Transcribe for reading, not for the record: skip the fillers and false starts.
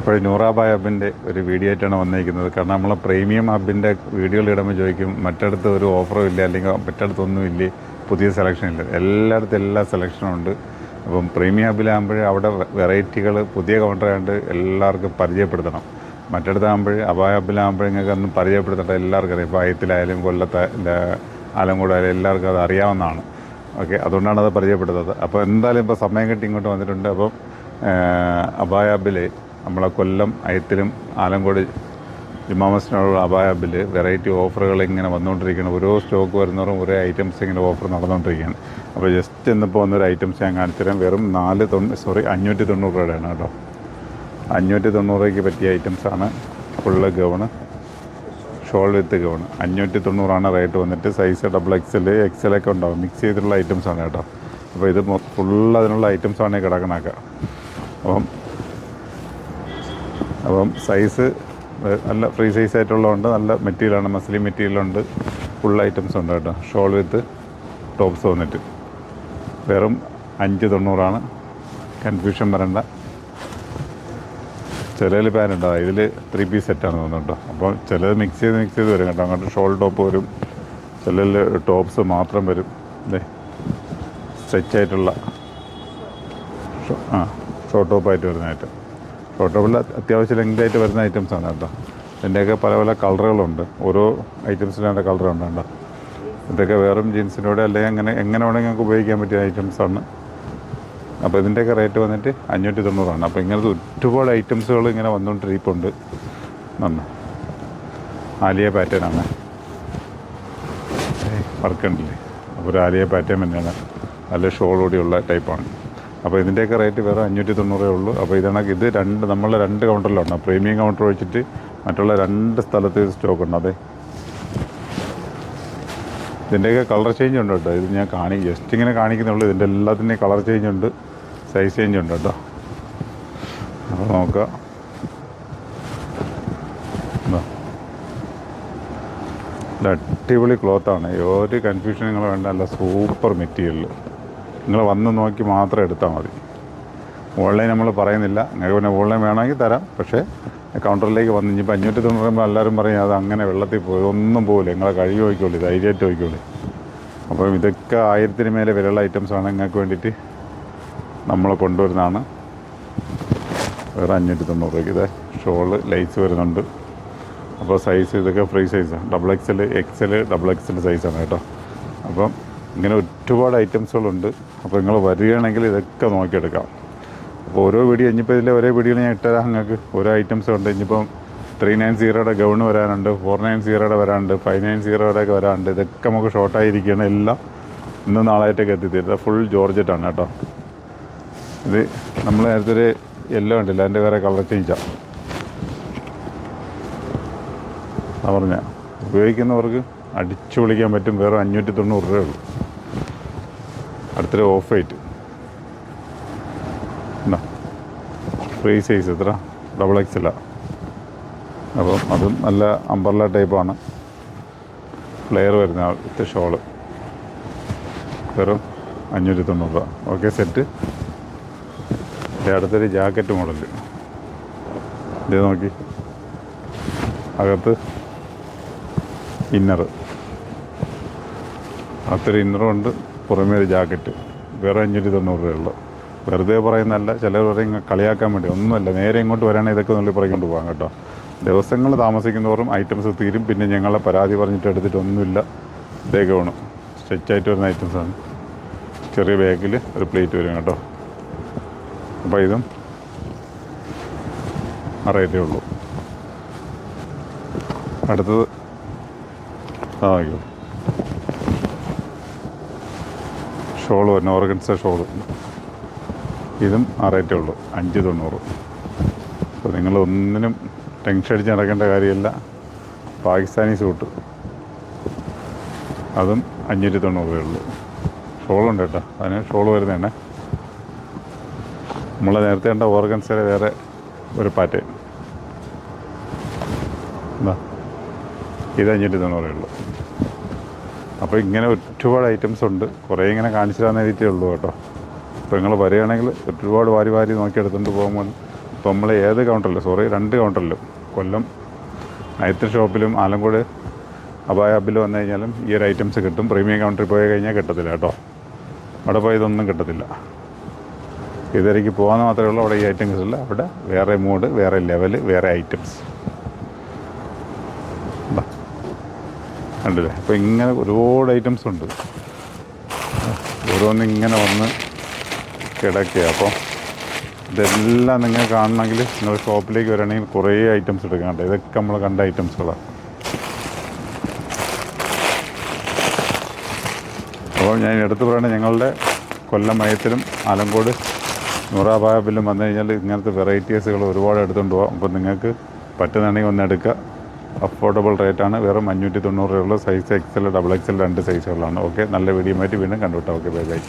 അപ്പോൾ നൂറാബായ് ഹബിൻ്റെ ഒരു വീഡിയോ ആയിട്ടാണ് വന്നിരിക്കുന്നത്. കാരണം നമ്മൾ പ്രീമിയം ഹബിൻ്റെ വീഡിയോകൾ ഇടുമ്പോൾ ചോദിക്കും മറ്റിടത്ത് ഒരു ഓഫറും ഇല്ല, അല്ലെങ്കിൽ മറ്റിടത്തൊന്നും ഇല്ലേ, പുതിയ സെലക്ഷൻ ഇല്ല. എല്ലായിടത്തും എല്ലാ സെലക്ഷനും ഉണ്ട്. അപ്പം പ്രീമിയം ഹബിലാകുമ്പോൾ അവിടെ വെറൈറ്റികൾ പുതിയ കൗണ്ടറായതുകൊണ്ട് എല്ലാവർക്കും പരിചയപ്പെടുത്തണം. മറ്റിടത്താകുമ്പോൾ അബായ ഹബിലാകുമ്പോൾ നിങ്ങൾക്ക് ഒന്നും പരിചയപ്പെടുത്തേണ്ട, എല്ലാവർക്കും അറിയാം. ഇപ്പോൾ അയത്തിലായാലും കൊല്ലത്തെ ആലങ്കോടായാലും എല്ലാവർക്കും അത് അറിയാവുന്നതാണ്. ഓക്കെ, അതുകൊണ്ടാണ് അത് പരിചയപ്പെടുത്തത്. അപ്പോൾ എന്തായാലും ഇപ്പോൾ സമയം കിട്ടി ഇങ്ങോട്ട് വന്നിട്ടുണ്ട്. അപ്പം അബായ ഹബിൽ നമ്മളെ കൊല്ലം അയത്തിലും ആലങ്കോട് ജുമാ മസ്ജിദിനുള്ള അബായ ഹബിൽ വെറൈറ്റി ഓഫറുകൾ ഇങ്ങനെ വന്നുകൊണ്ടിരിക്കുകയാണ്. ഓരോ സ്റ്റോക്ക് വരുന്നവരും ഓരോ ഐറ്റംസ് ഇങ്ങനെ ഓഫർ നടന്നുകൊണ്ടിരിക്കുകയാണ്. അപ്പോൾ ജസ്റ്റ് ഇന്നിപ്പോൾ വന്നൊരു ഐറ്റംസ് ഞാൻ കാണിച്ചു തരാം. വെറും 590 രൂപയുടെയാണ് കേട്ടോ. 590 രൂപയ്ക്ക് പറ്റിയ ഐറ്റംസാണ്. ഫുള്ള് ഗൗണ്, ഷോൾ വിത്ത് ഗൗണ് 590 റേറ്റ് വന്നിട്ട്. സൈസ് XL ഒക്കെ ഉണ്ടാവും, മിക്സ് ചെയ്തിട്ടുള്ള ഐറ്റംസാണ് കേട്ടോ. അപ്പോൾ ഇത് ഫുള്ള് അതിനുള്ള ഐറ്റംസാണ് കിടക്കണൊക്കെ. അപ്പം സൈസ് നല്ല ഫ്രീ സൈസ് ആയിട്ടുള്ളതുകൊണ്ട് നല്ല മെറ്റീരിയലാണ്, മസ്ലിൻ മെറ്റീരിയലുണ്ട്, ഫുൾ ഐറ്റംസ് ഉണ്ട് കേട്ടോ. ഷോൾ വിത്ത് ടോപ്സ് വന്നിട്ട് വെറും 590. കൺഫ്യൂഷൻ വരണ്ട. ചിലതിൽ പാനുണ്ടോ, ഇതിൽ 3 പീസ് സെറ്റാണ് തോന്നുന്നു കേട്ടോ. അപ്പോൾ ചിലത് മിക്സ് ചെയ്ത് വരും കേട്ടോ. അങ്ങോട്ട് ഷോൾ ടോപ്പ് വരും, ചിലതിൽ ടോപ്സ് മാത്രം വരും. സ്ട്രെച്ചായിട്ടുള്ള ഷോർട്ട് ടോപ്പായിട്ട് വരുന്ന ഐറ്റം. ഷോർട്ട് ടോപ്പിൽ അത്യാവശ്യം ലെങ്തായിട്ട് വരുന്ന ഐറ്റംസാണ് കേട്ടോ. ഇതിൻ്റെയൊക്കെ പല പല കളറുകളുണ്ട്. ഓരോ ഐറ്റംസിൻ്റെ കളറുണ്ട് കേട്ടോ. ഇതൊക്കെ വേറും ജീൻസിനോടെ അല്ലെങ്കിൽ എങ്ങനെ വേണമെങ്കിൽ നിങ്ങൾക്ക് ഉപയോഗിക്കാൻ പറ്റിയ ഐറ്റംസാണ്. അപ്പോൾ ഇതിൻ്റെയൊക്കെ റേറ്റ് വന്നിട്ട് 590. അപ്പോൾ ഇങ്ങനത്തെ ഒരുപാട് ഐറ്റംസുകൾ ഇങ്ങനെ വന്നുകൊണ്ടിരിപ്പുണ്ട്. ആലിയ പാറ്റേണാണ്, വർക്കുണ്ടല്ലേ. അപ്പോൾ ഒരു ആലിയ പാറ്റേൺ തന്നെയാണ്, നല്ല ഷോളോടെയുള്ള ടൈപ്പാണ്. അപ്പോൾ ഇതിൻ്റെയൊക്കെ റേറ്റ് വേറെ 590 ഉള്ളൂ. അപ്പോൾ ഇത് നമ്മളെ 2 കൗണ്ടറിലാണ്. പ്രീമിയം കൗണ്ടർ വെച്ചിട്ട് മറ്റുള്ള 2 സ്ഥലത്ത് സ്റ്റോക്ക് ഉണ്ട്. അതെ, ഇതിൻ്റെയൊക്കെ കളർ ചേഞ്ച് ഉണ്ട് കേട്ടോ. ഇത് ഞാൻ ജസ്റ്റ് ഇങ്ങനെ കാണിക്കുന്നുള്ളൂ. ഇതിൻ്റെ എല്ലാത്തിൻ്റെയും കളർ ചേഞ്ച് ഉണ്ട്, സൈസ് ചേഞ്ച് ഉണ്ട് കേട്ടോ. അപ്പോൾ നോക്കാം. അടിപൊളി ക്ലോത്താണ്, ഒരു കൺഫ്യൂഷൻ നിങ്ങൾ വേണ്ട. നല്ല സൂപ്പർ മെറ്റീരിയൽ. നിങ്ങൾ വന്ന് നോക്കി മാത്രം എടുത്താൽ മതി. ഓൺലൈൻ നമ്മൾ പറയുന്നില്ല. നിങ്ങൾക്ക് പിന്നെ ഓൺലൈൻ വേണമെങ്കിൽ തരാം. പക്ഷേ കൗണ്ടറിലേക്ക് വന്ന് ഇനിയിപ്പോൾ 590 എല്ലാവരും പറയും അത് അങ്ങനെ വെള്ളത്തിൽ പോയി, ഒന്നും പോകില്ല. നിങ്ങളെ കഴിവ് നോക്കിക്കോളൂ, ധൈര്യമായിട്ട് നോക്കിക്കോളൂ. അപ്പം ഇതൊക്കെ 1000-ന് മേലെ വിലയുള്ള ഐറ്റംസാണ്. നിങ്ങൾക്ക് വേണ്ടിയിട്ട് നമ്മൾ കൊണ്ടുവരുന്നതാണ്. വേറെ 590 രൂപയ്ക്ക്. ഇത് ഷോള് ലൈസ് വരുന്നുണ്ട്. അപ്പോൾ സൈസ് ഇതൊക്കെ ഫ്രീ സൈസാണ്. XL സൈസാണ് കേട്ടോ. അപ്പം ഇങ്ങനെ ഒരുപാട് ഐറ്റംസുകളുണ്ട്. അപ്പോൾ നിങ്ങൾ വരികയാണെങ്കിൽ ഇതൊക്കെ നോക്കിയെടുക്കാം. അപ്പോൾ ഓരോ വീഡിയോ ഇനിയിപ്പോൾ ഇതിലെ ഒരേ വീഡിയോയിൽ ഞാൻ ഇട്ടുതരാം. നിങ്ങൾക്ക് ഓരോ ഐറ്റംസ് ഉണ്ട്. ഇനിയിപ്പം 390 ഗൗണ് വരാനുണ്ട്, 490 വരാനുണ്ട്, 590 ഒക്കെ വരാനുണ്ട്. ഇതൊക്കെ നമുക്ക് ഷോർട്ടായിരിക്കുകയാണ്. എല്ലാം ഇന്ന് നാളായിട്ടൊക്കെ എത്തിത്തീരുന്നത്. ഫുൾ ജോർജറ്റാണ് കേട്ടോ. ഇത് നമ്മൾ നേരത്തെ ഒരു യെല്ലോ ഉണ്ടല്ലോ, അതിൻ്റെ വേറെ കളർ ചേഞ്ചാണ്. പറഞ്ഞ ഉപയോഗിക്കുന്നവർക്ക് അടിച്ചു പൊളിക്കാൻ പറ്റും. വേറെ 590 രൂപയുള്ളൂ. അടുത്തൊരു ഓഫ് വൈറ്റ് എന്താ ഫ്രീ സൈസ്, എത്ര XL. അപ്പം അതും നല്ല അംബർല ടൈപ്പാണ്. ഫ്ലെയർ വരുന്ന വിത്ത് ഷോള്. വെറും 590 രൂപ. Okay, set. അടുത്തൊരു ജാക്കറ്റ് മോഡൽ. ഇത് നോക്കി, അകത്ത് ഇന്നർ, അകത്തൊരു ഇന്നറും ഉണ്ട്, പുറമേ ഒരു ജാക്കറ്റ്. വേറെ 590 രൂപയുള്ളൂ. വെറുതെ പറയുന്നതല്ല, ചിലർ പറയും കളിയാക്കാൻ വേണ്ടി. ഒന്നുമല്ല, നേരെ ഇങ്ങോട്ട് വരാണെങ്കിൽ ഇതൊക്കെ നുള്ളി പറക്കൊണ്ട് പോകാം കേട്ടോ. ദിവസങ്ങൾ താമസിക്കുന്നവരും ഐറ്റംസ് തീരും. പിന്നെ ഞങ്ങളെ പരാതി പറഞ്ഞിട്ട് എടുത്തിട്ടൊന്നുമില്ല. ഇതേക്ക് വേണം, സ്ട്രെച്ചായിട്ട് വരുന്ന ഐറ്റംസാണ്. ചെറിയ ബാഗിൽ ഒരു പ്ലേറ്റ് വരും കേട്ടോ. അപ്പോൾ ഇതും റേറ്റേ ഉള്ളൂ. അടുത്തത് ഷോള് വരുന്ന ഓർഗൻസ ഷോള്. ഇതും റേറ്റേ ഉള്ളൂ, 590. അപ്പോൾ നിങ്ങൾ ഒന്നിനും ടെൻഷൻ അടിച്ച് നടക്കേണ്ട കാര്യമില്ല. പാകിസ്ഥാനി സൂട്ട്, അതും 590 രൂപയുള്ളൂ. ഷോളുണ്ട് കേട്ടോ. അതിന് ഷോള് വരുന്നതന്നെ നമ്മൾ നേരത്തെ കണ്ട ഓർഗൻസയിലെ വേറെ ഒരു പാറ്റേൺ. എന്താ, ഇത് 590 ഉള്ളൂ. അപ്പോൾ ഇങ്ങനെ ഒരുപാട് ഐറ്റംസ് ഉണ്ട്. കുറേ ഇങ്ങനെ കാണിച്ചു തരാൻ എഴുതിയിട്ടേ ഉള്ളൂ കേട്ടോ. അപ്പോൾ നിങ്ങൾ വരികയാണെങ്കിൽ ഒരുപാട് വാരി നോക്കി എടുത്തുകൊണ്ട് പോകുമ്പോൾ ഇപ്പോൾ നമ്മൾ ഏത് കൗണ്ടറിലും, സോറി 2 കൗണ്ടറിലും, കൊല്ലം നൈത്ര ഷോപ്പിലും ആലങ്കോട് അബായ ഹബ്ബിൽ വന്നു കഴിഞ്ഞാലും ഈ ഒരു ഐറ്റംസ് കിട്ടും. പ്രീമിയം കൗണ്ടറിൽ പോയി കഴിഞ്ഞാൽ കിട്ടത്തില്ല കേട്ടോ. അവിടെ പോയി ഇതൊന്നും കിട്ടത്തില്ല. ഇതിലേക്ക് പോകാൻ മാത്രമേ ഉള്ളൂ. അവിടെ ഈ ഐറ്റംസ് ഇല്ല. അവിടെ വേറെ മൂഡ്, വേറെ ലെവല്, വേറെ ഐറ്റംസ് കണ്ടില്ലേ. അപ്പോൾ ഇങ്ങനെ ഒരുപാട് ഐറ്റംസ് ഉണ്ട്. ഓരോന്നും ഇങ്ങനെ വന്ന് കിടക്കുക. അപ്പോൾ ഇതെല്ലാം നിങ്ങൾ കാണണമെങ്കിൽ നിങ്ങൾ ഷോപ്പിലേക്ക് വരികയാണെങ്കിൽ കുറേ ഐറ്റംസ് എടുക്കാണ്ട്. ഇതൊക്കെ നമ്മൾ കണ്ട ഐറ്റംസുകളാണ്. അപ്പോൾ ഞാൻ എടുത്തു പറയണത്, ഞങ്ങളുടെ കൊല്ലം മയത്തിലും ആലങ്കോട് നൂറാബാബിലും വന്നു കഴിഞ്ഞാൽ ഇങ്ങനത്തെ വെറൈറ്റീസുകൾ ഒരുപാട് എടുത്തുകൊണ്ട് പോകാം. അപ്പോൾ നിങ്ങൾക്ക് പറ്റുന്നുണ്ടെങ്കിൽ ഒന്ന് എടുക്കുക. അഫോർഡബിൾ റേറ്റാണ്. വെറും 590 രൂപയുള്ള സൈസ് XL, XXL 2 സൈസുകളാണ്. ഓക്കെ, നല്ല വീഡിയോ ആയിട്ട് വീണ്ടും കണ്ടുവിട്ടാൽ. Okay, bye bye.